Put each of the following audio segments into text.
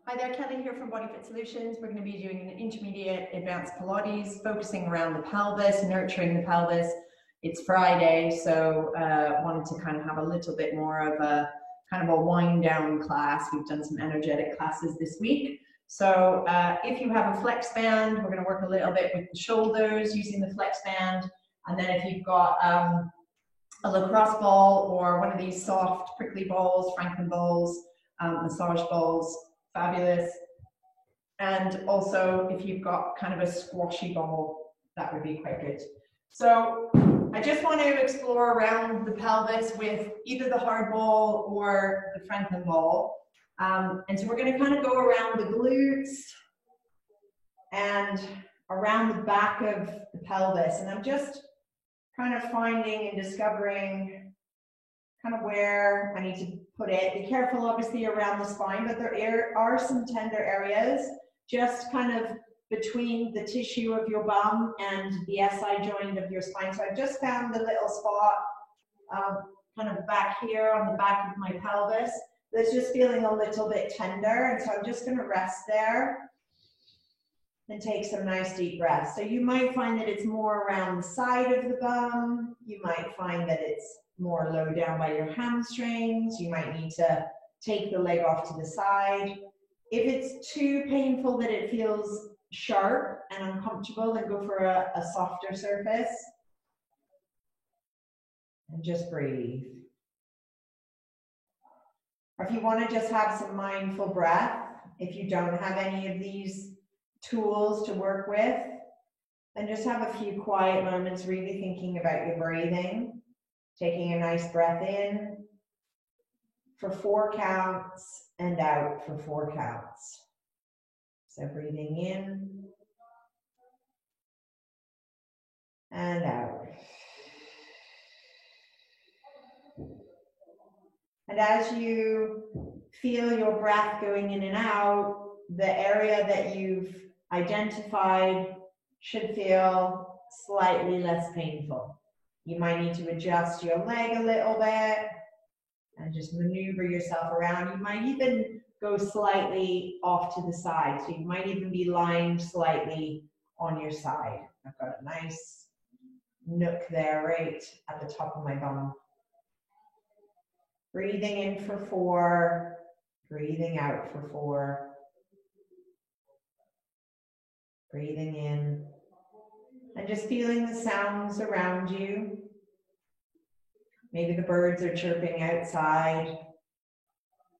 Hi there, Kelly here from Body Fit Solutions. We're going to be doing an intermediate advanced Pilates, focusing around the pelvis, nurturing the pelvis. It's Friday, so wanted to kind of have a little bit more of a kind of a wind down class. We've done some energetic classes this week. So if you have a flex band, we're going to work a little bit with the shoulders using the flex band. And then if you've got a lacrosse ball or one of these soft prickly balls, Franklin balls, massage balls, fabulous. And also if you've got kind of a squashy ball, that would be quite good. So I just want to explore around the pelvis with either the hard ball or the Franklin ball. And so we're going to kind of go around the glutes and around the back of the pelvis. And I'm just kind of finding and discovering kind of where I need to put it. Be careful obviously around the spine, but there are some tender areas just kind of between the tissue of your bum and the SI joint of your spine. So I've just found the little spot kind of back here on the back of my pelvis that's just feeling a little bit tender. And so I'm just going to rest there and take some nice deep breaths. So you might find that it's more around the side of the bum. You might find that it's more low down by your hamstrings. You might need to take the leg off to the side. If it's too painful that it feels sharp and uncomfortable, then go for a softer surface. And just breathe. Or if you want to just have some mindful breath, if you don't have any of these tools to work with, then just have a few quiet moments really thinking about your breathing. Taking a nice breath in for 4 counts and out for 4 counts. So breathing in and out. And as you feel your breath going in and out, the area that you've identified should feel slightly less painful. You might need to adjust your leg a little bit and just maneuver yourself around. You might even go slightly off to the side. So you might even be lying slightly on your side. I've got a nice nook there right at the top of my bum. Breathing in for 4, breathing out for 4. Breathing in. And just feeling the sounds around you. Maybe the birds are chirping outside.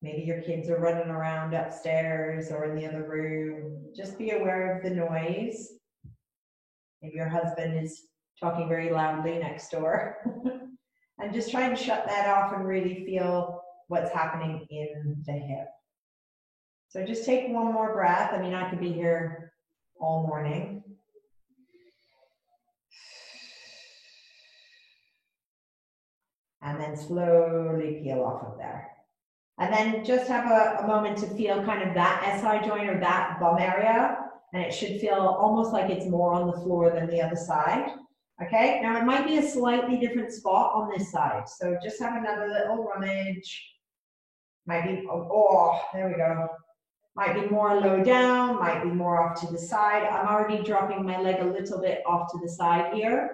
Maybe your kids are running around upstairs or in the other room. Just be aware of the noise. Maybe your husband is talking very loudly next door. And just try and shut that off and really feel what's happening in the hip. So just take one more breath. I mean, I could be here all morning. And then slowly peel off of there. And then just have a moment to feel kind of that SI joint or that bum area. And it should feel almost like it's more on the floor than the other side. Okay, now it might be a slightly different spot on this side. So just have another little rummage. Might be, oh, there we go. Might be more low down, might be more off to the side. I'm already dropping my leg a little bit off to the side here.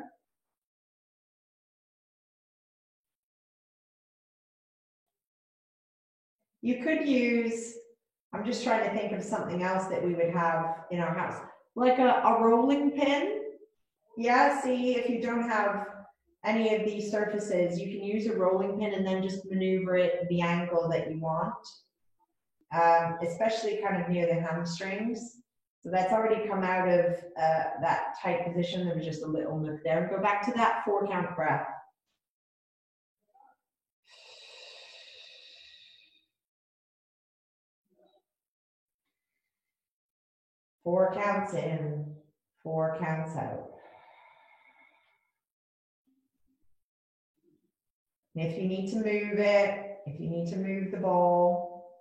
You could use, I'm just trying to think of something else that we would have in our house, like a rolling pin. Yeah, see, if you don't have any of these surfaces, you can use a rolling pin and then just maneuver it the angle that you want, especially kind of near the hamstrings. So that's already come out of that tight position. There was just a little nook there. Go back to that 4 count breath. Four counts in, 4 counts out. And if you need to move it, if you need to move the ball,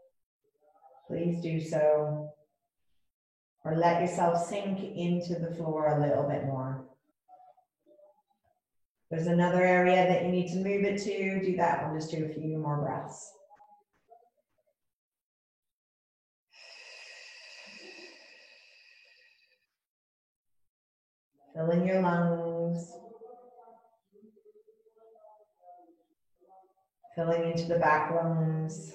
please do so. Or let yourself sink into the floor a little bit more. There's another area that you need to move it to. Do that one, just do a few more breaths. Filling your lungs. Filling into the back lungs.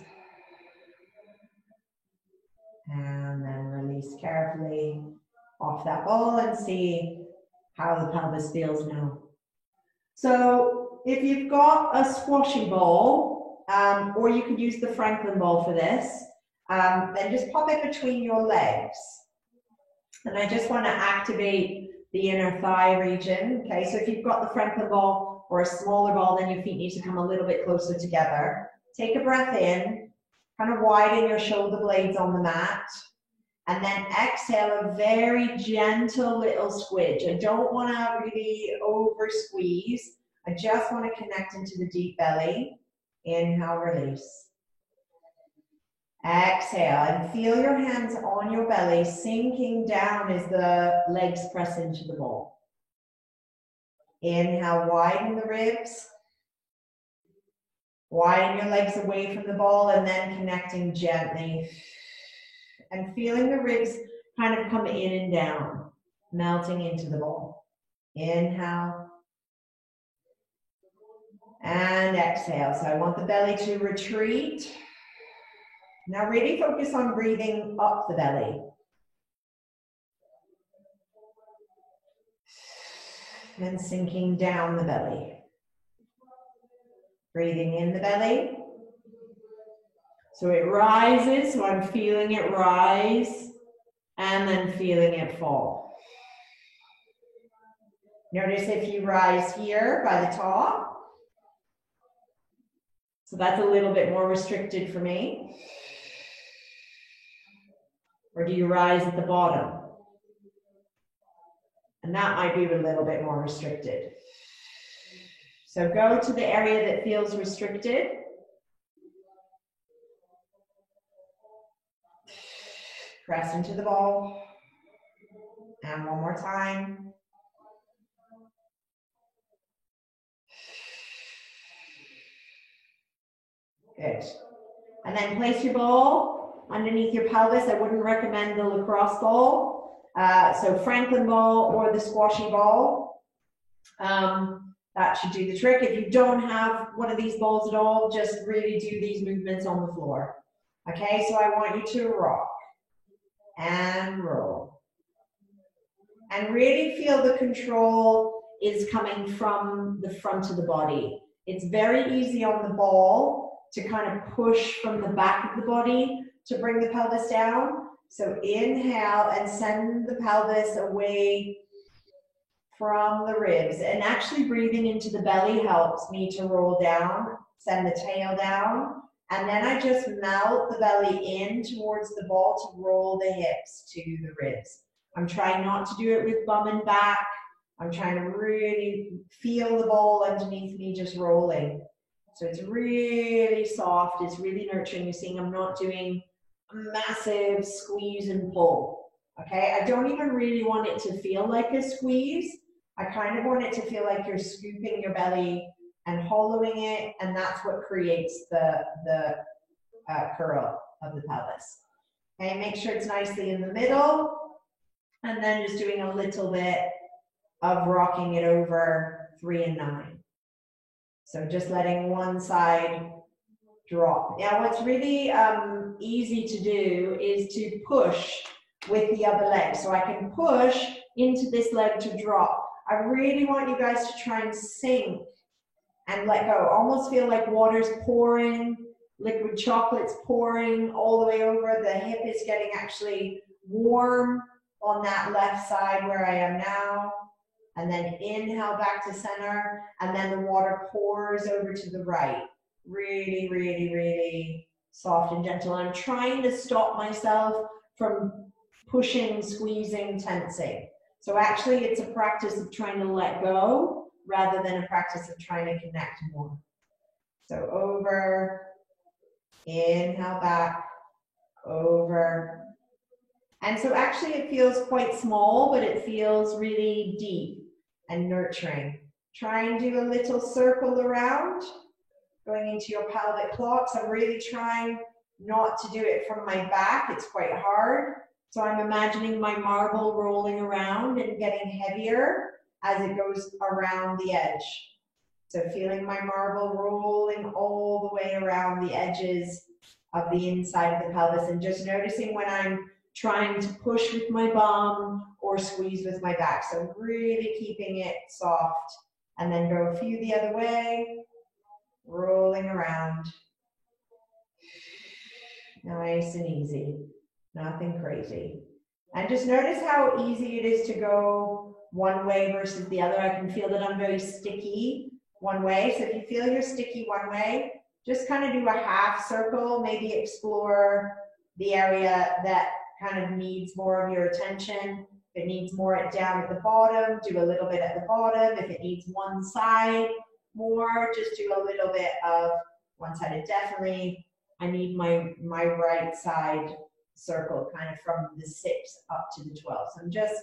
And then release carefully off that ball and see how the pelvis feels now. So if you've got a squashy ball, or you could use the Franklin ball for this, then just pop it between your legs. And I just want to activate the inner thigh region. Okay, so if you've got the Franklin ball or a smaller ball, then your feet need to come a little bit closer together. Take a breath in, kind of widen your shoulder blades on the mat. And then exhale a very gentle little squidge. I don't want to really over squeeze. I just want to connect into the deep belly. Inhale, release. Exhale and feel your hands on your belly sinking down as the legs press into the ball. Inhale, widen the ribs. Widen your legs away from the ball and then connecting gently. And feeling the ribs kind of come in and down, melting into the ball. Inhale. And exhale. So I want the belly to retreat. Now really focus on breathing up the belly. And sinking down the belly. Breathing in the belly. So it rises, so I'm feeling it rise, and then feeling it fall. Notice if you rise here by the top. So that's a little bit more restricted for me. Or do you rise at the bottom? And that might be a little bit more restricted. So go to the area that feels restricted. Press into the ball. And one more time. Good. And then place your ball underneath your pelvis. I wouldn't recommend the lacrosse ball. So Franklin ball or the squashy ball. That should do the trick. If you don't have one of these balls at all, just really do these movements on the floor. Okay, so I want you to rock and roll. And really feel the control is coming from the front of the body. It's very easy on the ball to kind of push from the back of the body to bring the pelvis down. So inhale and send the pelvis away from the ribs. And actually breathing into the belly helps me to roll down, send the tail down. And then I just melt the belly in towards the ball to roll the hips to the ribs. I'm trying not to do it with bum and back. I'm trying to really feel the ball underneath me just rolling. So it's really soft, it's really nurturing. You're seeing I'm not doing a massive squeeze and pull. Okay, I don't even really want it to feel like a squeeze. I kind of want it to feel like you're scooping your belly and hollowing it, and that's what creates the curl of the pelvis. Okay, make sure it's nicely in the middle, and then just doing a little bit of rocking it over 3 and 9. So just letting one side drop. Now what's really easy to do is to push with the other leg. So I can push into this leg to drop. I really want you guys to try and sink and let go. Almost feel like water's pouring, liquid chocolate's pouring all the way over. The hip is getting actually warm on that left side where I am now. And then inhale back to center, and then the water pours over to the right. Really, really, really soft and gentle. I'm trying to stop myself from pushing, squeezing, tensing. So actually it's a practice of trying to let go rather than a practice of trying to connect more. So over, inhale back, over. And so actually it feels quite small, but it feels really deep and nurturing. Try and do a little circle around, going into your pelvic blocks. I'm really trying not to do it from my back. It's quite hard. So I'm imagining my marble rolling around and getting heavier as it goes around the edge. So feeling my marble rolling all the way around the edges of the inside of the pelvis, and just noticing when I'm trying to push with my bum or squeeze with my back. So really keeping it soft, and then go a few the other way, rolling around. Nice and easy, nothing crazy. And just notice how easy it is to go one way versus the other. I can feel that I'm very sticky one way. So if you feel you're sticky one way, just kind of do a half circle, maybe explore the area that kind of needs more of your attention. If it needs more down at the bottom, do a little bit at the bottom. If it needs one side more, just do a little bit of one side. Definitely, I need my right side circle kind of from the 6 up to the 12. So I'm just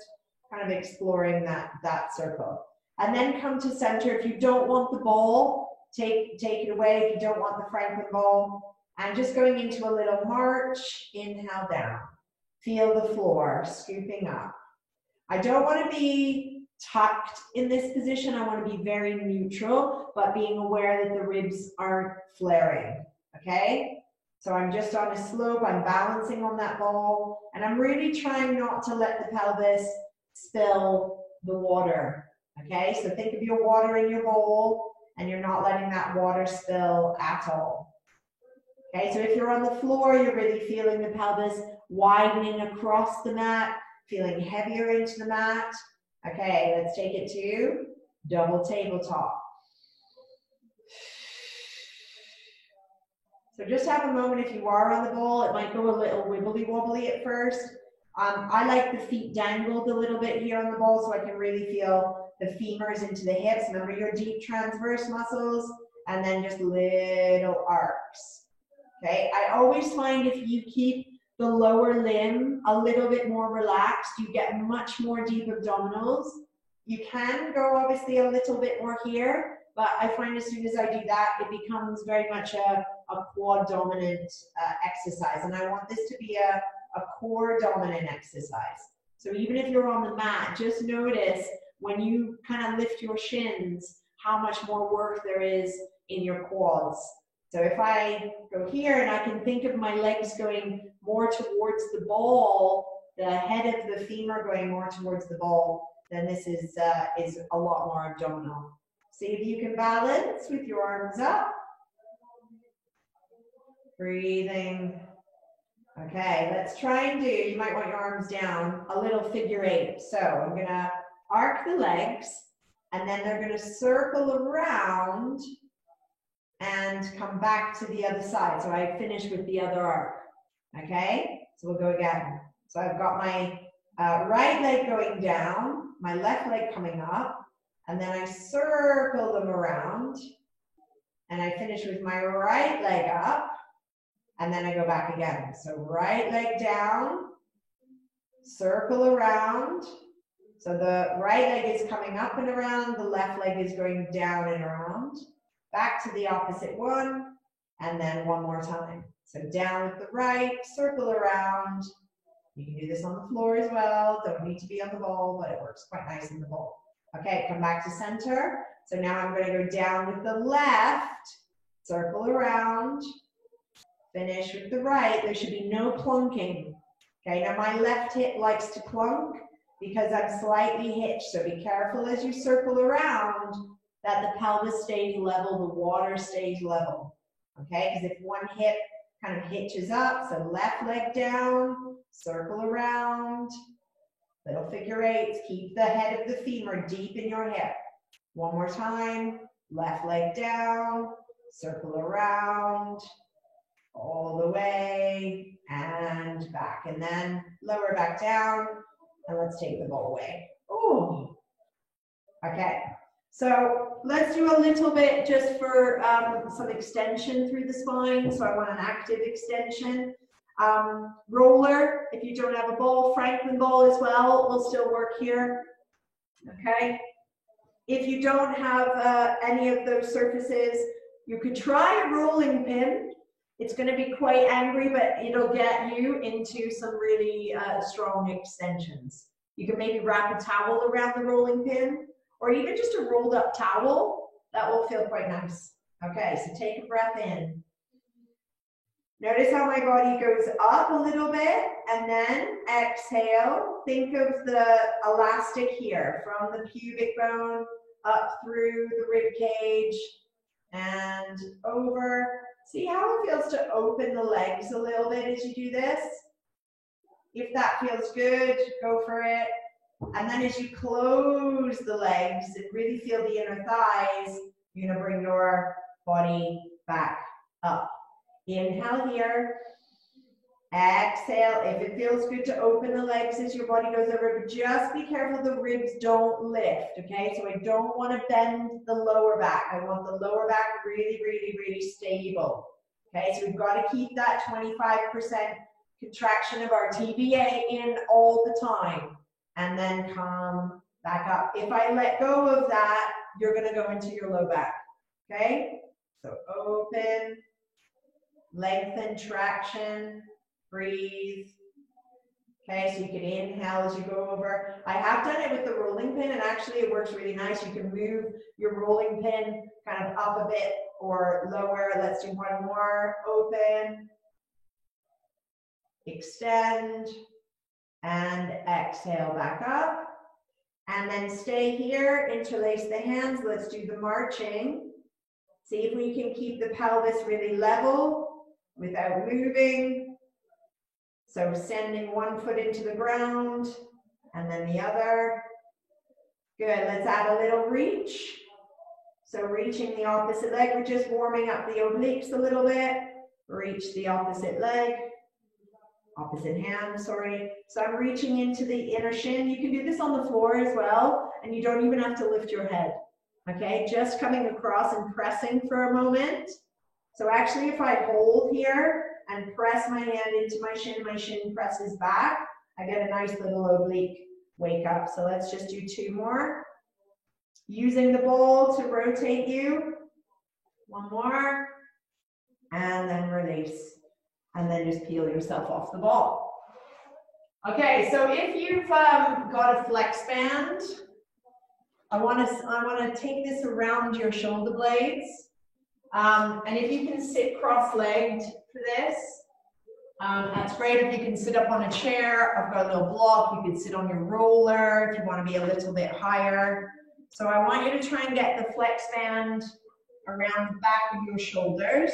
kind of exploring that circle. And then come to center. If you don't want the ball, take it away. If you don't want the Franklin ball, and just going into a little march, inhale down. Feel the floor, scooping up. I don't want to be tucked in this position. I want to be very neutral, but being aware that the ribs aren't flaring, okay? So I'm just on a slope, I'm balancing on that ball, and I'm really trying not to let the pelvis spill the water, okay? So think of your water in your bowl, and you're not letting that water spill at all. Okay, so if you're on the floor, you're really feeling the pelvis widening across the mat, feeling heavier into the mat. Okay, let's take it to double tabletop. So just have a moment if you are on the ball. It might go a little wibbly wobbly at first. I like the feet dangled a little bit here on the ball so I can really feel the femurs into the hips. Remember your deep transverse muscles, and then just little arcs. Okay, I always find if you keep the lower limb a little bit more relaxed, you get much more deep abdominals. You can go obviously a little bit more here, but I find as soon as I do that, it becomes very much a quad dominant exercise. And I want this to be a core dominant exercise. So even if you're on the mat, just notice when you kind of lift your shins, how much more work there is in your quads. So if I go here and I can think of my legs going more towards the ball, the head of the femur going more towards the ball, then this is a lot more abdominal. See if you can balance with your arms up. Breathing. Okay, let's try and do, you might want your arms down, a little figure 8. So I'm gonna arc the legs, and then they're gonna circle around and come back to the other side. So I finish with the other arc, okay? So we'll go again. So I've got my right leg going down, my left leg coming up, and then I circle them around, and I finish with my right leg up, and then I go back again. So right leg down, circle around. So the right leg is coming up and around, the left leg is going down and around. Back to the opposite one, and then one more time. So down with the right, circle around. You can do this on the floor as well. Don't need to be on the ball, but it works quite nice in the ball. Okay, come back to center. So now I'm going to go down with the left, circle around, finish with the right. There should be no plunking. Okay, now my left hip likes to plunk because I'm slightly hitched. So be careful as you circle around that the pelvis stays level, the water stays level, okay? Because if one hip kind of hitches up, so left leg down, circle around, little figure 8s, keep the head of the femur deep in your hip. One more time, left leg down, circle around, all the way, and back. And then lower back down, and let's take the ball away. Ooh, okay. So let's do a little bit just for some extension through the spine. So I want an active extension. Roller, if you don't have a ball, Franklin ball as well will still work here. Okay. If you don't have any of those surfaces, you could try a rolling pin. It's going to be quite angry, but it'll get you into some really strong extensions. You can maybe wrap a towel around the rolling pin, or even just a rolled up towel, that will feel quite nice. Okay, so take a breath in. Notice how my body goes up a little bit, and then exhale. Think of the elastic here, from the pubic bone up through the rib cage and over. See how it feels to open the legs a little bit as you do this? If that feels good, go for it. And then as you close the legs and really feel the inner thighs, you're gonna bring your body back up. Inhale here. Exhale. If it feels good to open the legs as your body goes over, but just be careful the ribs don't lift, okay? So I don't want to bend the lower back. I want the lower back really, really, really stable. Okay, so we've got to keep that 25% contraction of our TVA in all the time. And then come back up. If I let go of that, you're going to go into your low back. Okay? So open, lengthen, traction, breathe. Okay, so you can inhale as you go over. I have done it with the rolling pin, and actually it works really nice. You can move your rolling pin kind of up a bit or lower. Let's do one more. Open, extend, and exhale back up. And then stay here, interlace the hands. Let's do the marching. See if we can keep the pelvis really level without moving. So sending one foot into the ground and then the other. Good, let's add a little reach. So reaching the opposite leg, we're just warming up the obliques a little bit. Reach the opposite leg, opposite hand, sorry. So I'm reaching into the inner shin. You can do this on the floor as well, and you don't even have to lift your head. Okay, just coming across and pressing for a moment. So actually if I hold here and press my hand into my shin presses back, I get a nice little oblique wake up. So let's just do two more. Using the ball to rotate you. One more. And then release. And then just peel yourself off the ball. Okay, so if you've got a flex band, I want to take this around your shoulder blades. And if you can sit cross-legged for this, that's great. If you can sit up on a chair, I've got a little block. You can sit on your roller if you want to be a little bit higher. So I want you to try and get the flex band around the back of your shoulders.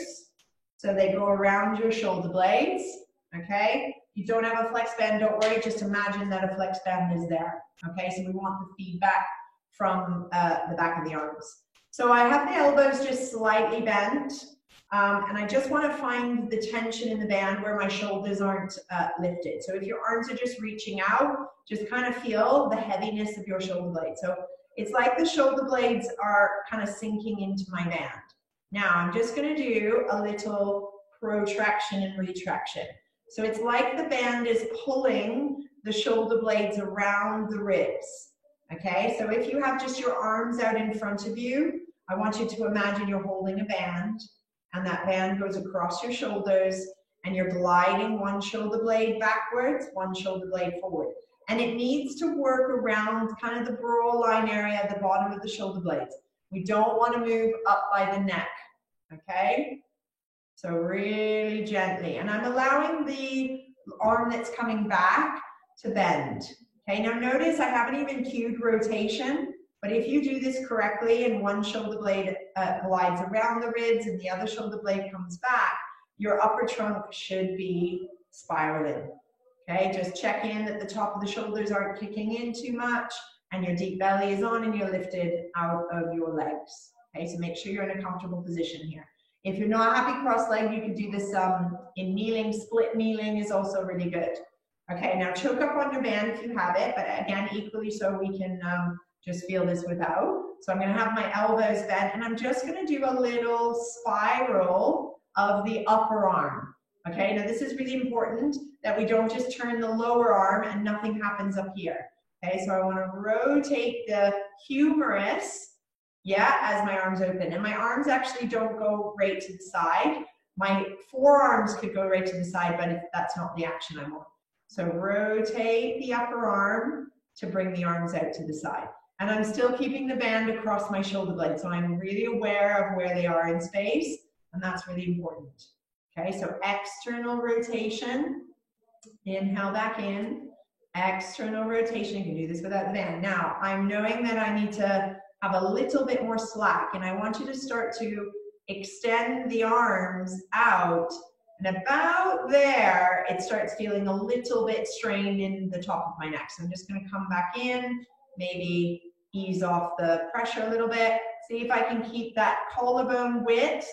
So they go around your shoulder blades, okay? If you don't have a flex band, don't worry, just imagine that a flex band is there, okay? So we want the feedback from the back of the arms. So I have the elbows just slightly bent, and I just want to find the tension in the band where my shoulders aren't lifted. So if your arms are just reaching out, just kind of feel the heaviness of your shoulder blades. So it's like the shoulder blades are kind of sinking into my band. Now I'm just going to do a little protraction and retraction. So it's like the band is pulling the shoulder blades around the ribs. Okay, so if you have just your arms out in front of you, I want you to imagine you're holding a band, and that band goes across your shoulders, and you're gliding one shoulder blade backwards, one shoulder blade forward. And it needs to work around kind of the brow line area at the bottom of the shoulder blades. We don't want to move up by the neck, okay? So really gently. And I'm allowing the arm that's coming back to bend. Okay, now notice I haven't even cued rotation, but if you do this correctly and one shoulder blade glides around the ribs and the other shoulder blade comes back, your upper trunk should be spiraling. Okay, just check in that the top of the shoulders aren't kicking in too much and your deep belly is on and you're lifted out of your legs. Okay, so make sure you're in a comfortable position here. If you're not happy cross-legged, you can do this in kneeling. Split kneeling is also really good. Okay, now choke up on your band if you have it, but again, equally so we can just feel this without. So I'm gonna have my elbows bent and I'm just gonna do a little spiral of the upper arm. Okay, now this is really important that we don't just turn the lower arm and nothing happens up here. Okay, so I wanna rotate the humerus, yeah, as my arms open. And my arms actually don't go right to the side. My forearms could go right to the side, but if that's not the action I want. So rotate the upper arm to bring the arms out to the side. And I'm still keeping the band across my shoulder blade. So I'm really aware of where they are in space, and that's really important. Okay, so external rotation, inhale back in, external rotation. You can do this without the band. Now, I'm knowing that I need to have a little bit more slack, and I want you to start to extend the arms out, and about there, it starts feeling a little bit strained in the top of my neck. So I'm just gonna come back in, maybe ease off the pressure a little bit. See if I can keep that collarbone width,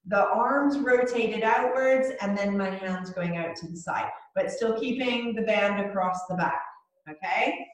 the arms rotated outwards, and then my hands going out to the side, but still keeping the band across the back, okay?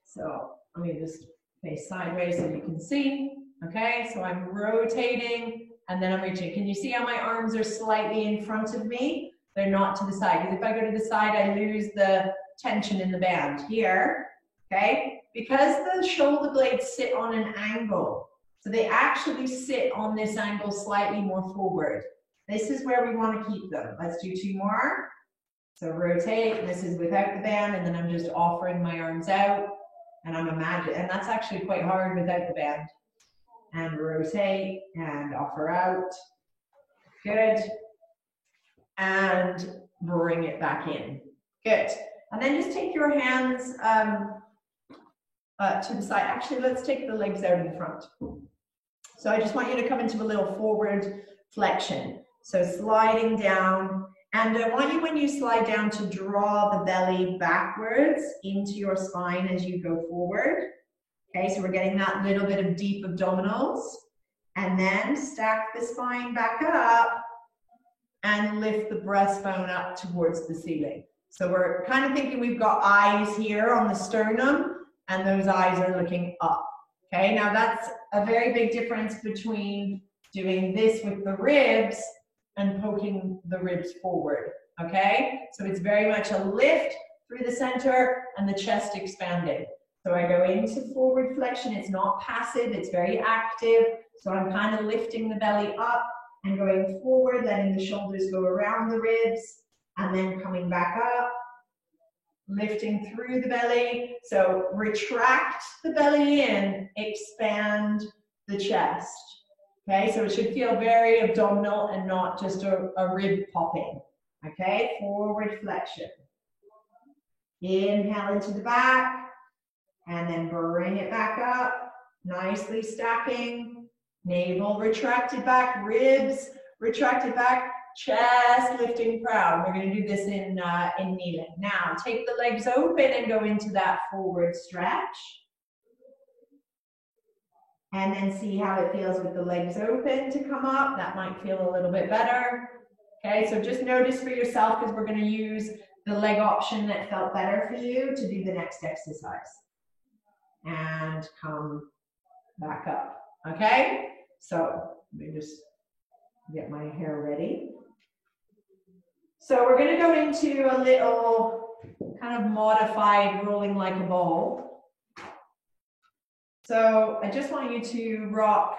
So let me just face sideways so you can see, okay? So I'm rotating, and then I'm reaching. Can you see how my arms are slightly in front of me? They're not to the side, because if I go to the side, I lose the tension in the band. Here, okay? Because the shoulder blades sit on an angle, so they actually sit on this angle slightly more forward. This is where we want to keep them. Let's do 2 more. So rotate, this is without the band, and then I'm just offering my arms out, and I'm imagining, and that's actually quite hard without the band. And rotate, and offer out. Good. And bring it back in. Good. And then just take your hands to the side. Actually, let's take the legs out in front. So I just want you to come into a little forward flexion. So sliding down, and I want you, when you slide down, to draw the belly backwards into your spine as you go forward. Okay, so we're getting that little bit of deep abdominals, and then stack the spine back up and lift the breastbone up towards the ceiling. So we're kind of thinking we've got eyes here on the sternum, and those eyes are looking up. Okay, now that's a very big difference between doing this with the ribs and poking the ribs forward. Okay, so it's very much a lift through the center and the chest expanding. So I go into forward flexion. It's not passive, it's very active. So I'm kind of lifting the belly up and going forward, letting the shoulders go around the ribs, and then coming back up, lifting through the belly. So retract the belly in, expand the chest. Okay, so it should feel very abdominal and not just a rib popping. Okay, forward flexion. Inhale into the back, and then bring it back up, nicely stacking. Navel retracted back, ribs retracted back, chest lifting proud. We're going to do this in kneeling. Now, take the legs open and go into that forward stretch. And then see how it feels with the legs open to come up. That might feel a little bit better. Okay, so just notice for yourself, because we're going to use the leg option that felt better for you to do the next exercise. And come back up. Okay, so let me just get my hair ready. So we're going to go into a little kind of modified rolling like a ball. So I just want you to rock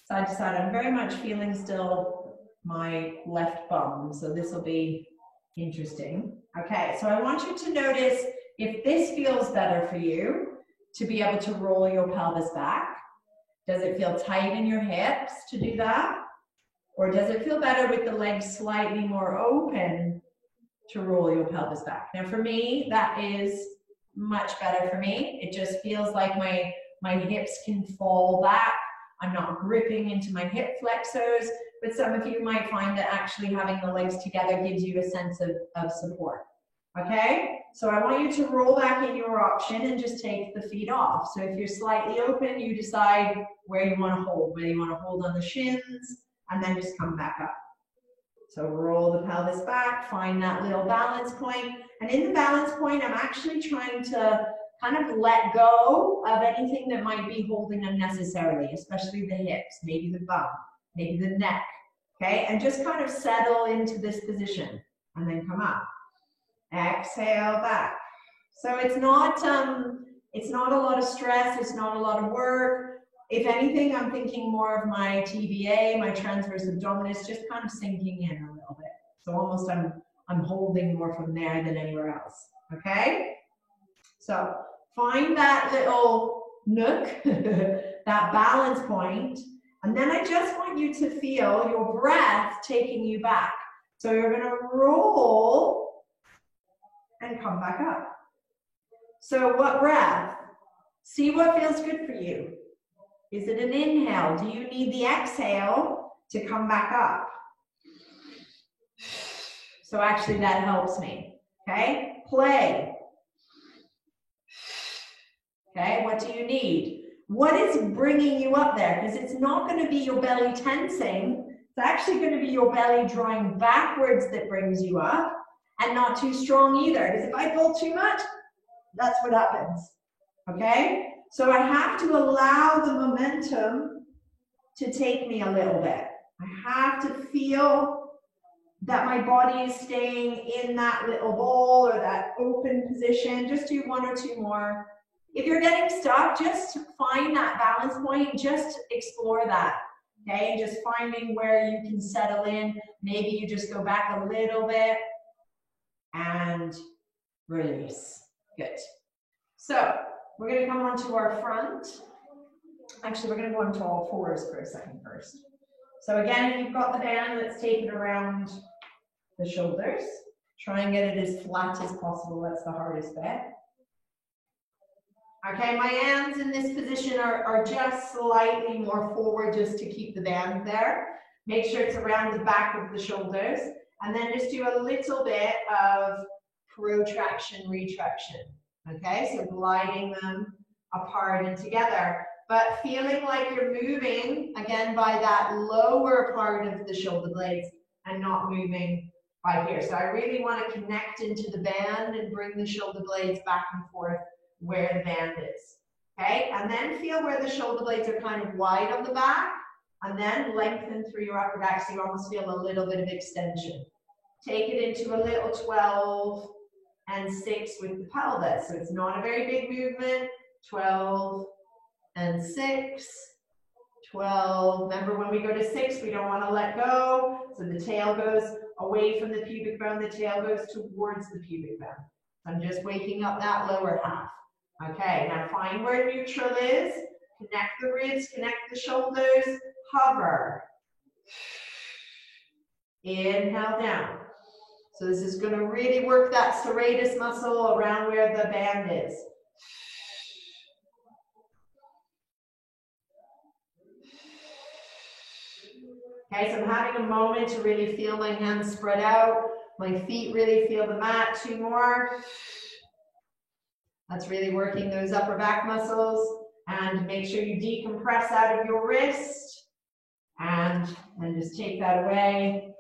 side to side. I'm very much feeling still my left bum, so this will be interesting. Okay, so I want you to notice if this feels better for you, to be able to roll your pelvis back. Does it feel tight in your hips to do that? Or does it feel better with the legs slightly more open to roll your pelvis back? Now for me, that is much better for me. It just feels like my hips can fall back. I'm not gripping into my hip flexors, but some of you might find that actually having the legs together gives you a sense of support. Okay, so I want you to roll back in your option and just take the feet off. So if you're slightly open, you decide where you want to hold, whether you want to hold on the shins, and then just come back up. So roll the pelvis back, find that little balance point. And in the balance point, I'm actually trying to kind of let go of anything that might be holding unnecessarily, especially the hips, maybe the bum, maybe the neck, okay? And just kind of settle into this position and then come up. Exhale back. So it's not a lot of stress, it's not a lot of work. If anything, I'm thinking more of my TBA, my transverse abdominis, just kind of sinking in a little bit. So almost I'm holding more from there than anywhere else, okay? So find that little nook, that balance point. And then I just want you to feel your breath taking you back. So you're going to roll and come back up. So what breath? See what feels good for you. Is it an inhale? Do you need the exhale to come back up? So actually that helps me. Okay, play. Okay, what do you need? What is bringing you up there? Because it's not going to be your belly tensing. It's actually going to be your belly drawing backwards that brings you up, and not too strong either. Because if I pull too much, that's what happens. Okay? So I have to allow the momentum to take me a little bit. I have to feel that my body is staying in that little bowl or that open position. Just do one or two more. If you're getting stuck, just find that balance point. Just explore that, okay? Just finding where you can settle in. Maybe you just go back a little bit and release. Good. So we're going to come onto our front. Actually, we're going to go onto all fours for a second first. So again, if you've got the band, let's take it around the shoulders. Try and get it as flat as possible. That's the hardest bit. Okay, my hands in this position are just slightly more forward just to keep the band there. Make sure it's around the back of the shoulders. And then just do a little bit of protraction, retraction. Okay, so gliding them apart and together. But feeling like you're moving, again, by that lower part of the shoulder blades and not moving by here. So I really want to connect into the band and bring the shoulder blades back and forth where the band is. Okay, and then feel where the shoulder blades are kind of wide on the back, and then lengthen through your upper back so you almost feel a little bit of extension. Take it into a little 12 and 6 with the pelvis. So it's not a very big movement. 12 and 6. 12. Remember, when we go to 6, we don't want to let go. So the tail goes away from the pubic bone. The tail goes towards the pubic bone. So I'm just waking up that lower half. Okay, now find where neutral is. Connect the ribs, connect the shoulders. Hover. Inhale down. So this is going to really work that serratus muscle around where the band is. Okay, so I'm having a moment to really feel my hands spread out. My feet really feel the mat. 2 more. That's really working those upper back muscles. And make sure you decompress out of your wrist. And then just take that away.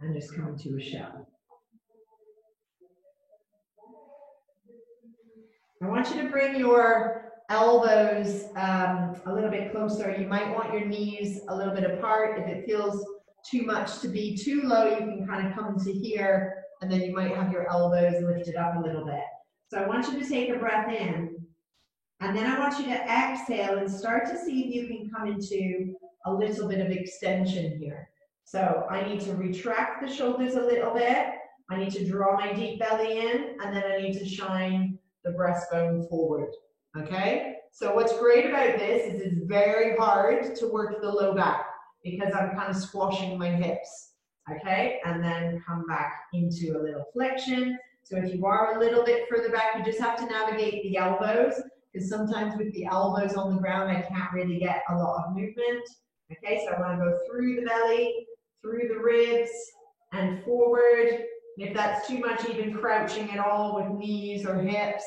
And just come to a shell. I want you to bring your elbows a little bit closer. You might want your knees a little bit apart. If it feels too much to be too low, you can kind of come to here, and then you might have your elbows lifted up a little bit. So I want you to take a breath in, and then I want you to exhale and start to see if you can come into a little bit of extension here. So I need to retract the shoulders a little bit. I need to draw my deep belly in, and then I need to shine the breastbone forward. Okay? So what's great about this is it's very hard to work the low back because I'm kind of squashing my hips. Okay? And then come back into a little flexion. So if you are a little bit further back, you just have to navigate the elbows, because sometimes with the elbows on the ground, I can't really get a lot of movement. Okay, so I want to go through the belly, through the ribs, and forward. If that's too much, even crouching at all with knees or hips,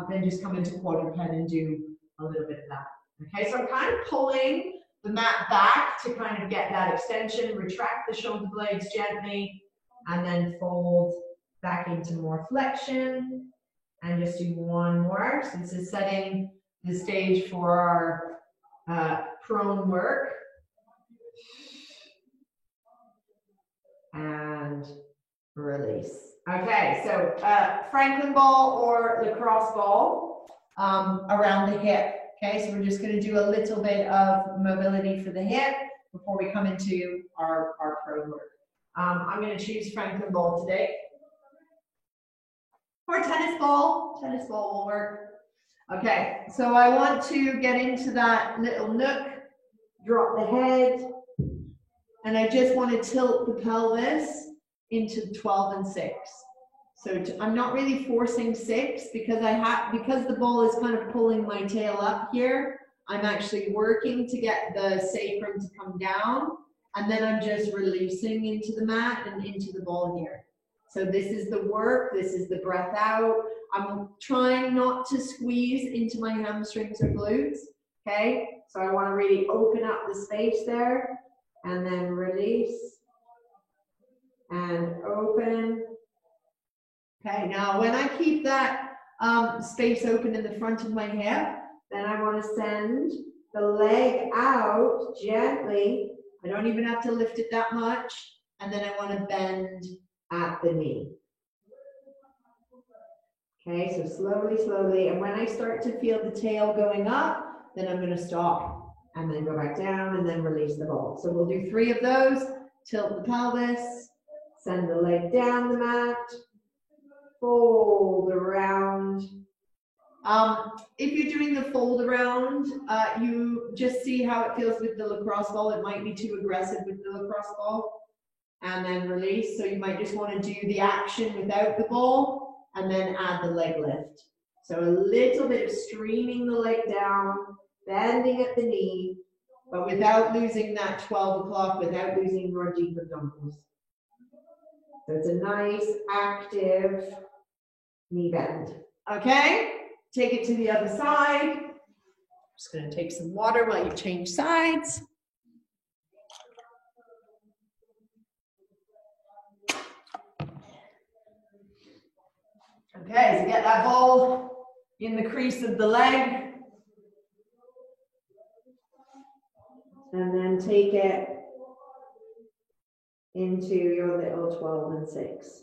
then just come into quadruped and do a little bit of that. Okay, so I'm kind of pulling the mat back to kind of get that extension, retract the shoulder blades gently, and then fold back into more flexion, and just do one more. So this is setting the stage for our prone work. And release. Okay, so Franklin ball or lacrosse ball around the hip. Okay, so we're just going to do a little bit of mobility for the hip before we come into our prone work. I'm going to choose Franklin ball today. Or tennis ball. Tennis ball will work. Okay, so I want to get into that little nook, drop the head, and I just want to tilt the pelvis into 12 and 6. So I'm not really forcing 6 because because the ball is kind of pulling my tail up here. I'm actually working to get the sacrum to come down, and then I'm just releasing into the mat and into the ball here. So this is the work, this is the breath out. I'm trying not to squeeze into my hamstrings or glutes, okay? So I want to really open up the space there, and then release, and open. Okay, now when I keep that space open in the front of my hip, then I want to send the leg out gently. I don't even have to lift it that much. And then I want to bend at the knee. Okay, so slowly, slowly. And when I start to feel the tail going up, then I'm going to stop and then go back down and then release the ball. So we'll do 3 of those. Tilt the pelvis, send the leg down the mat, fold around. If you're doing the fold around, you just see how it feels with the lacrosse ball. It might be too aggressive with the lacrosse ball. And then release. So you might just want to do the action without the ball and then add the leg lift. So a little bit of streaming the leg down, bending at the knee, but without losing that 12 o'clock, without losing your deep abdominals. So it's a nice active knee bend. Okay, take it to the other side. Just going to take some water while you change sides. Okay, so get that ball in the crease of the leg. And then take it into your little 12 and 6.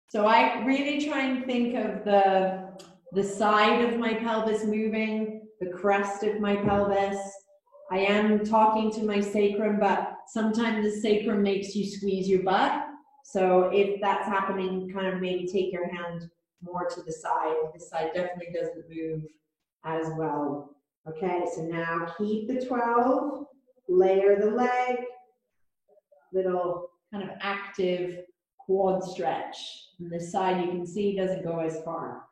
So I really try and think of the side of my pelvis moving, the crest of my pelvis. I am talking to my sacrum, but sometimes the sacrum makes you squeeze your butt. So if that's happening, kind of maybe take your hand more to the side. This side definitely doesn't move as well. Okay, so now keep the 12, layer the leg, little kind of active quad stretch. And this side you can see doesn't go as far.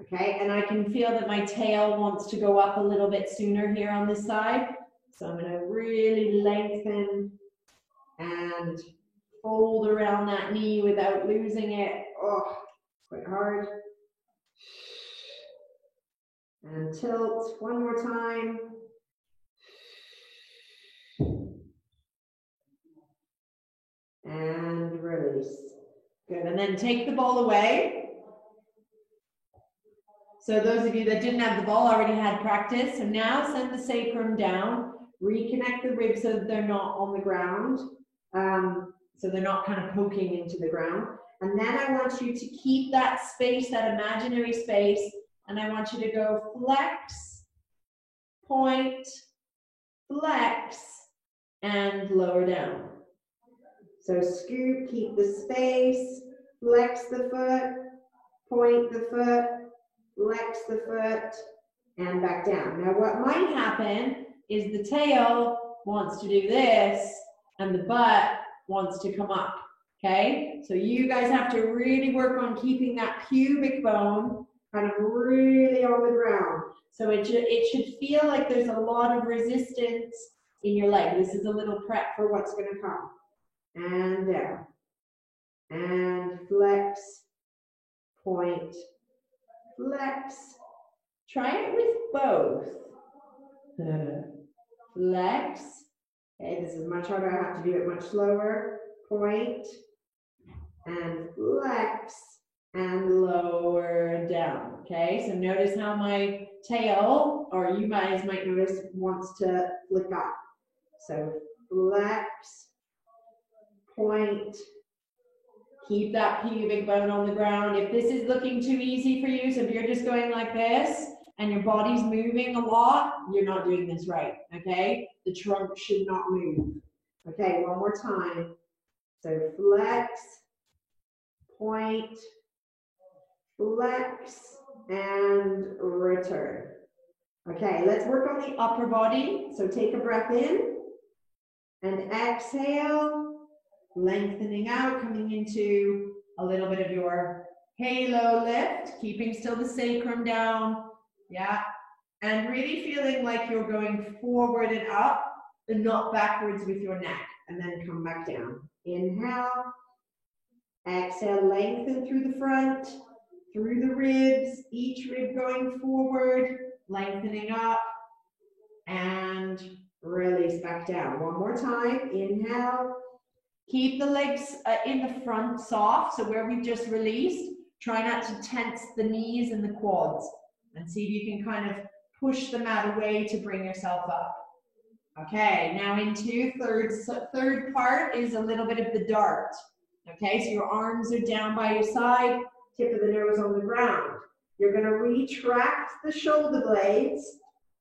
Okay, and I can feel that my tail wants to go up a little bit sooner here on this side. So I'm going to really lengthen and fold around that knee without losing it. Oh, quite hard. And tilt one more time. And release. Good, and then take the ball away. So those of you that didn't have the ball already had practice. So now send the sacrum down, reconnect the ribs so that they're not on the ground. So they're not kind of poking into the ground. And then I want you to keep that space, that imaginary space, and I want you to go flex, point, flex, and lower down. So scoop, keep the space, flex the foot, point the foot, flex the foot, and back down. Now what might happen is the tail wants to do this, and the butt wants to come up, okay? So you guys have to really work on keeping that pubic bone kind of really on the ground. So it should feel like there's a lot of resistance in your leg. This is a little prep for what's going to come. And down. And flex, point, flex. Try it with both. Flex. Okay, this is much harder. I have to do it much slower. Point, and flex, and lower down. Okay, so notice how my tail, or you guys might notice, wants to flick up. So flex, point, keep that pubic bone on the ground. If this is looking too easy for you, so if you're just going like this and your body's moving a lot, you're not doing this right, okay? The trunk should not move. Okay, one more time. So flex, point, flex, and return. Okay, let's work on the upper body. So take a breath in and exhale, lengthening out, coming into a little bit of your halo lift, keeping still the sacrum down. Yeah, and really feeling like you're going forward and up and not backwards with your neck, and then come back down. Inhale, exhale, lengthen through the front, through the ribs, each rib going forward, lengthening up, and release back down. One more time, inhale. Keep the legs in the front soft, so where we've just released, try not to tense the knees and the quads, and see if you can kind of push the mat away to bring yourself up. Okay, now into third part is a little bit of the dart. Okay, so your arms are down by your side, tip of the nose on the ground. You're going to retract the shoulder blades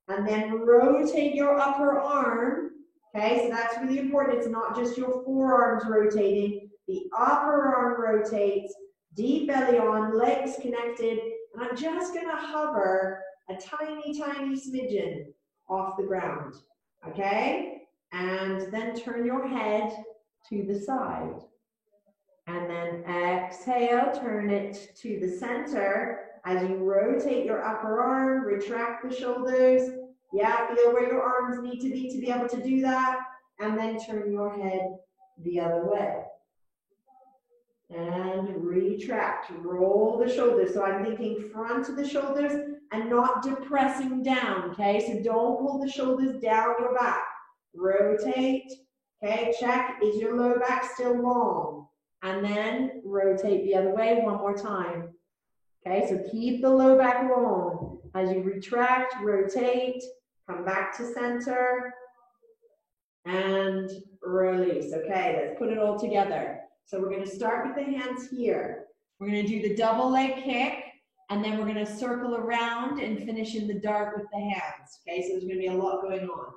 and then rotate your upper arm. Okay, so that's really important. It's not just your forearms rotating. The upper arm rotates, deep belly on, legs connected, and I'm just going to hover a tiny, tiny smidgen off the ground. Okay, and then turn your head to the side. And then exhale, turn it to the center as you rotate your upper arm, retract the shoulders. Yeah, feel where your arms need to be able to do that. And then turn your head the other way. And retract, roll the shoulders. So I'm thinking front of the shoulders and not depressing down, okay? So don't pull the shoulders down your back. Rotate, okay? Check, is your low back still long? And then rotate the other way one more time. Okay, so keep the low back long. As you retract, rotate, come back to center, and release. Okay, let's put it all together. So we're going to start with the hands here. We're going to do the double leg kick, and then we're going to circle around and finish in the dart with the hands. Okay, so there's going to be a lot going on.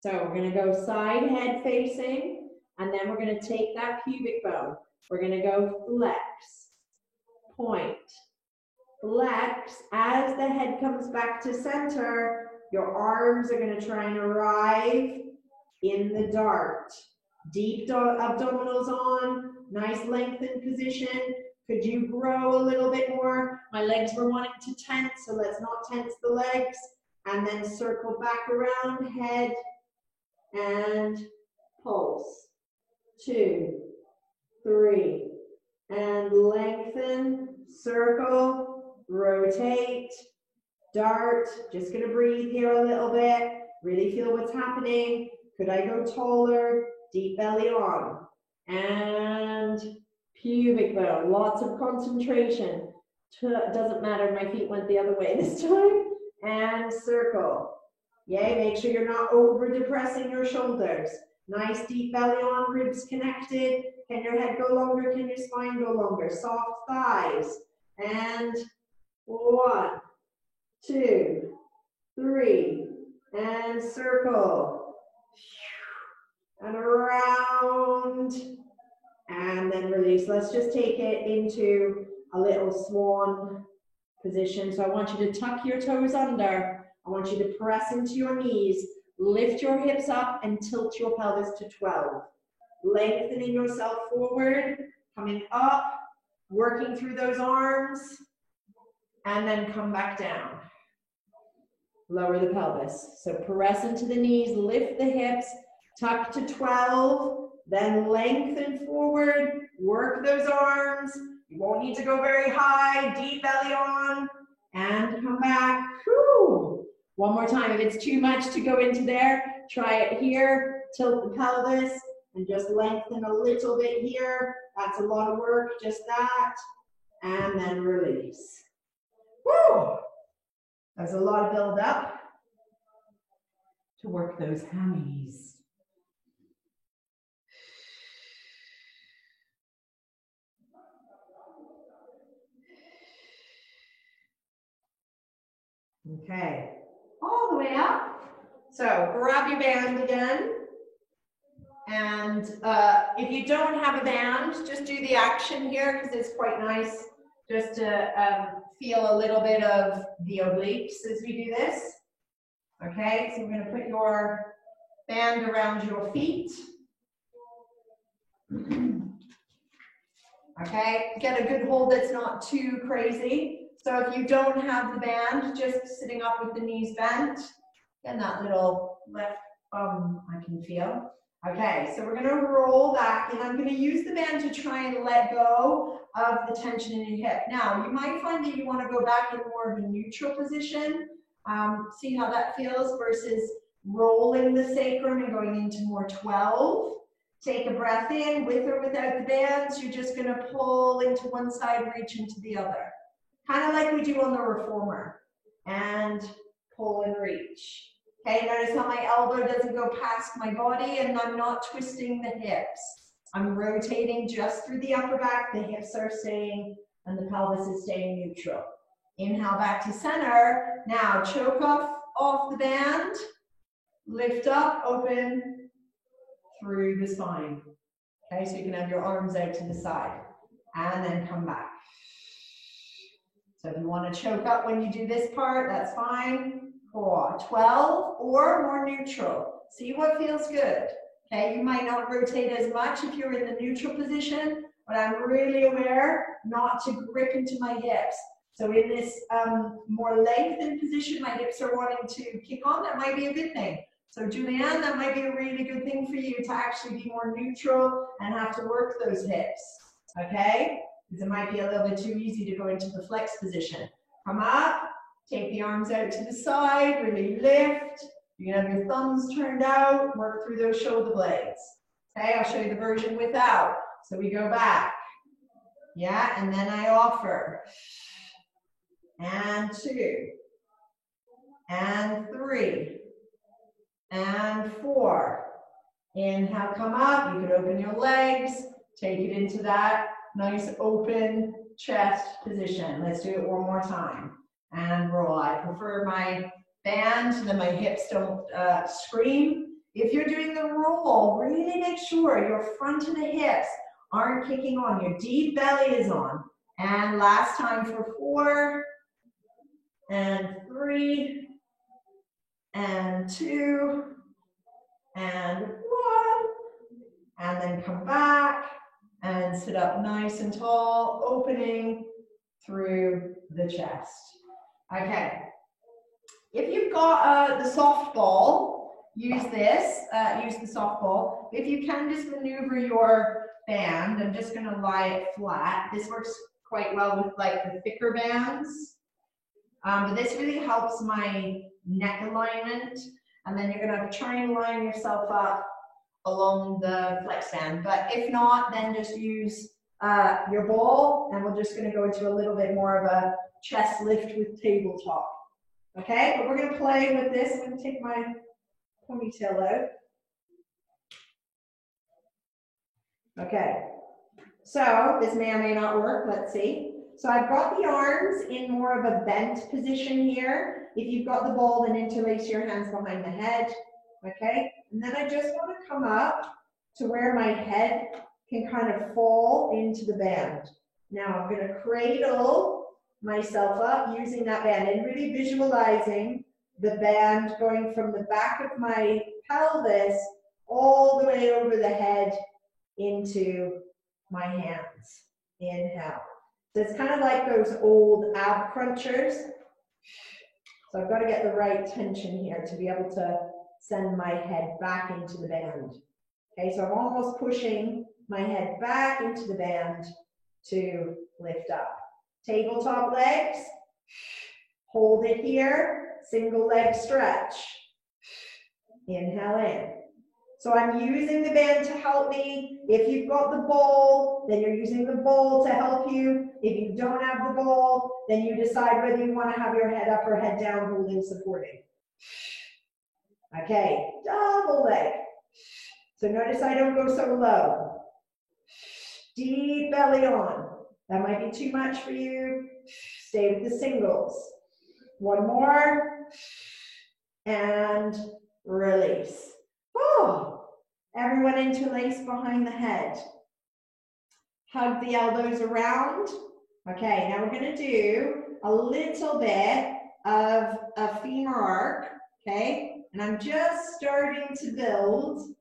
So we're going to go side head facing, and then we're going to take that pubic bone. We're going to go flex, point, flex. As the head comes back to center, your arms are going to try and arrive in the dart. Deep abdominals on, nice lengthened position. Could you grow a little bit more? My legs were wanting to tense, so let's not tense the legs. And then circle back around, head and pulse. 2, 3, and lengthen, circle, rotate, dart. Just gonna breathe here a little bit, really feel what's happening. Could I go taller? Deep belly on, and pubic bone, lots of concentration. Doesn't matter, my feet went the other way this time. And circle. Yay, make sure you're not over depressing your shoulders. Nice deep belly on, ribs connected. Can your head go longer? Can your spine go longer? Soft thighs. And 1, 2, 3, and circle. And around, and then release. Let's just take it into a little swan position. So I want you to tuck your toes under. I want you to press into your knees, lift your hips up and tilt your pelvis to 12. Lengthening yourself forward, coming up, working through those arms, and then come back down. Lower the pelvis. So press into the knees, lift the hips, tuck to 12, then lengthen forward, work those arms. You won't need to go very high, deep belly on, and come back. Whew. One more time. If it's too much to go into there, try it here, tilt the pelvis, and just lengthen a little bit here. That's a lot of work, just that. And then release. Woo! That's a lot of build up to work those hammies. Okay, all the way up. So grab your band again. And if you don't have a band, just do the action here because it's quite nice just to feel a little bit of the obliques as we do this. Okay, so we're going to put your band around your feet. Okay, get a good hold that's not too crazy. So if you don't have the band, just sitting up with the knees bent, and that little left bum I can feel. Okay, so we're going to roll back, and I'm going to use the band to try and let go of the tension in your hip. Now, you might find that you want to go back in more of a neutral position. See how that feels versus rolling the sacrum and going into more 12. Take a breath in, with or without the bands. You're just going to pull into one side, reach into the other. Kind of like we do on the reformer. And pull and reach. Okay, notice how my elbow doesn't go past my body and I'm not twisting the hips. I'm rotating just through the upper back, the hips are staying and the pelvis is staying neutral. Inhale back to center. Now choke off the band, lift up, open through the spine. Okay, so you can have your arms out to the side and then come back. So if you want to choke up when you do this part, that's fine. 4, 12 or more neutral. See what feels good. Okay, you might not rotate as much if you're in the neutral position, but I'm really aware not to grip into my hips. So in this more lengthened position, my hips are wanting to kick on. That might be a good thing. So Julianne, that might be a really good thing for you to actually be more neutral and have to work those hips. Okay, because it might be a little bit too easy to go into the flex position. Come up. Take the arms out to the side, really lift. You can have your thumbs turned out, work through those shoulder blades. Okay, I'll show you the version without. So we go back. Yeah, and then I offer. And 2. And 3. And 4. Inhale, come up. You can open your legs. Take it into that nice open chest position. Let's do it one more time. And roll. I prefer my band so that my hips don't scream. If you're doing the roll, really make sure your front of the hips aren't kicking on. Your deep belly is on. And last time for 4, and 3, and 2, and 1. And then come back and sit up nice and tall, opening through the chest. Okay, if you've got the soft ball, use this, use the soft ball. If you can just maneuver your band, I'm just gonna lie it flat. This works quite well with like the thicker bands, but this really helps my neck alignment. And then you're gonna try and line yourself up along the flex band. But if not, then just use your ball, and we're just gonna go into a little bit more of a chest lift with tabletop. Okay, but we're going to play with this. I'm going to take my ponytail out. Okay, so this may or may not work. Let's see. So I've got the arms in more of a bent position here. If you've got the ball, then interlace your hands behind the head. Okay, and then I just want to come up to where my head can kind of fall into the band. Now I'm going to cradle myself up using that band and really visualizing the band going from the back of my pelvis all the way over the head into my hands. Inhale. So it's kind of like those old ab crunchers. So I've got to get the right tension here to be able to send my head back into the band. Okay, so I'm almost pushing my head back into the band to lift up. Tabletop legs, hold it here, single leg stretch. Inhale in. So I'm using the band to help me. If you've got the ball, then you're using the ball to help you. If you don't have the ball, then you decide whether you want to have your head up or head down, holding, supporting. Okay, double leg. So notice I don't go so low. Deep belly on. That might be too much for you. Stay with the singles. One more. And release. Oh, everyone interlace behind the head. Hug the elbows around. Okay, now we're going to do a little bit of a femur arc, okay? And I'm just starting to build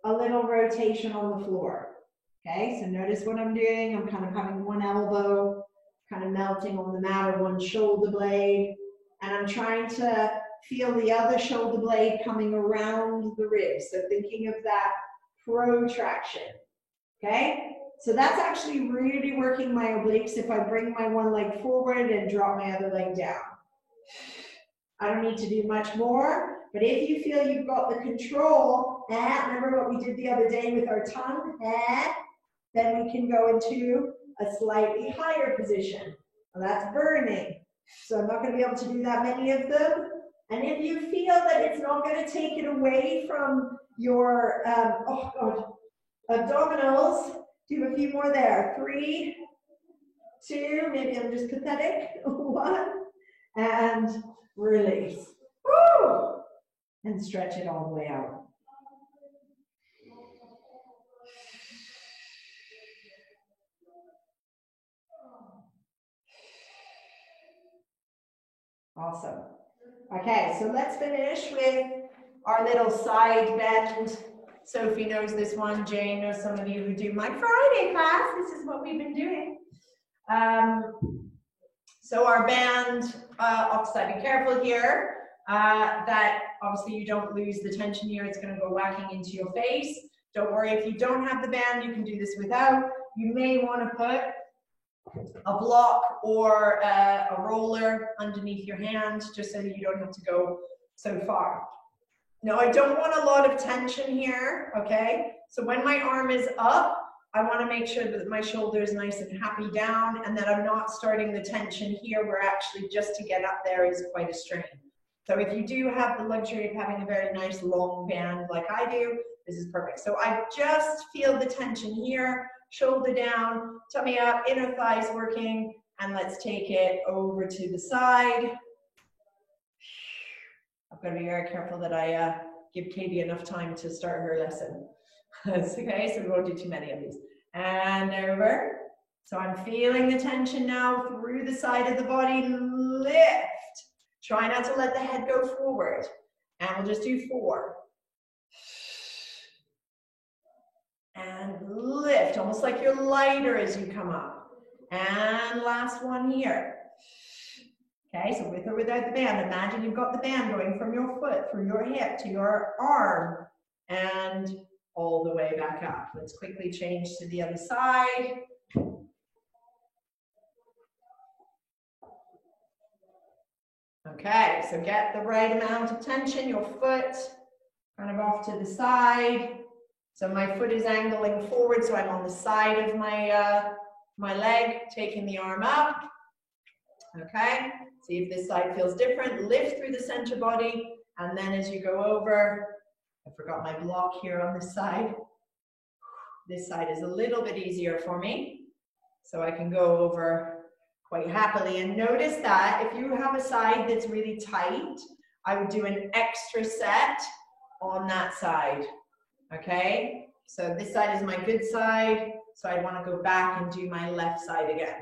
a little rotation on the floor. Okay, so notice what I'm doing. I'm kind of having one elbow kind of melting on the mat, or one shoulder blade, and I'm trying to feel the other shoulder blade coming around the ribs. So thinking of that protraction. Okay, so that's actually really working my obliques if I bring my one leg forward and drop my other leg down. I don't need to do much more, but if you feel you've got the control, remember what we did the other day with our tongue, then we can go into a slightly higher position. Well, that's burning. So I'm not going to be able to do that many of them. And if you feel that it's not going to take it away from your abdominals, do a few more there. 3, 2, maybe I'm just pathetic. 1, and release. Woo! And stretch it all the way out. Awesome. Okay, so let's finish with our little side bend. Sophie knows this one. Jane knows some of you who do my Friday class. This is what we've been doing. So our band, opposite, be careful here that obviously you don't lose the tension here. It's going to go whacking into your face. Don't worry if you don't have the band, you can do this without. You may want to put a block or a roller underneath your hand just so that you don't have to go so far. Now I don't want a lot of tension here, okay? So when my arm is up, I want to make sure that my shoulder is nice and happy down and that I'm not starting the tension here where actually just to get up there is quite a strain. So if you do have the luxury of having a very nice long band like I do, this is perfect. So I just feel the tension here, shoulder down, tummy up, inner thighs working, and let's take it over to the side. I've got to be very careful that I give Katie enough time to start her lesson. That's okay, so we won't do too many of these. And over. So I'm feeling the tension now through the side of the body. Lift. Try not to let the head go forward. And we'll just do 4. And lift, almost like you're lighter as you come up. And last one here. Okay, so with or without the band, imagine you've got the band going from your foot, through your hip, to your arm, and all the way back up. Let's quickly change to the other side. Okay, so get the right amount of tension, your foot kind of off to the side. So my foot is angling forward, so I'm on the side of my, my leg, taking the arm up. Okay, see if this side feels different. Lift through the center body, and then as you go over, I forgot my block here on this side. This side is a little bit easier for me, so I can go over quite happily. And notice that if you have a side that's really tight, I would do an extra set on that side. Okay, so this side is my good side, so I want to go back and do my left side again.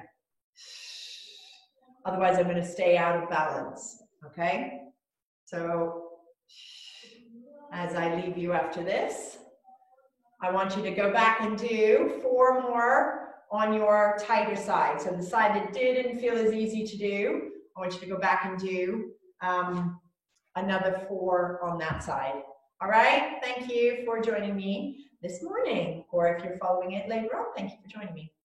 Otherwise, I'm going to stay out of balance. Okay, so as I leave you after this, I want you to go back and do 4 more on your tighter side. So the side that didn't feel as easy to do, I want you to go back and do another 4 on that side. All right, thank you for joining me this morning, or if you're following it later on, thank you for joining me.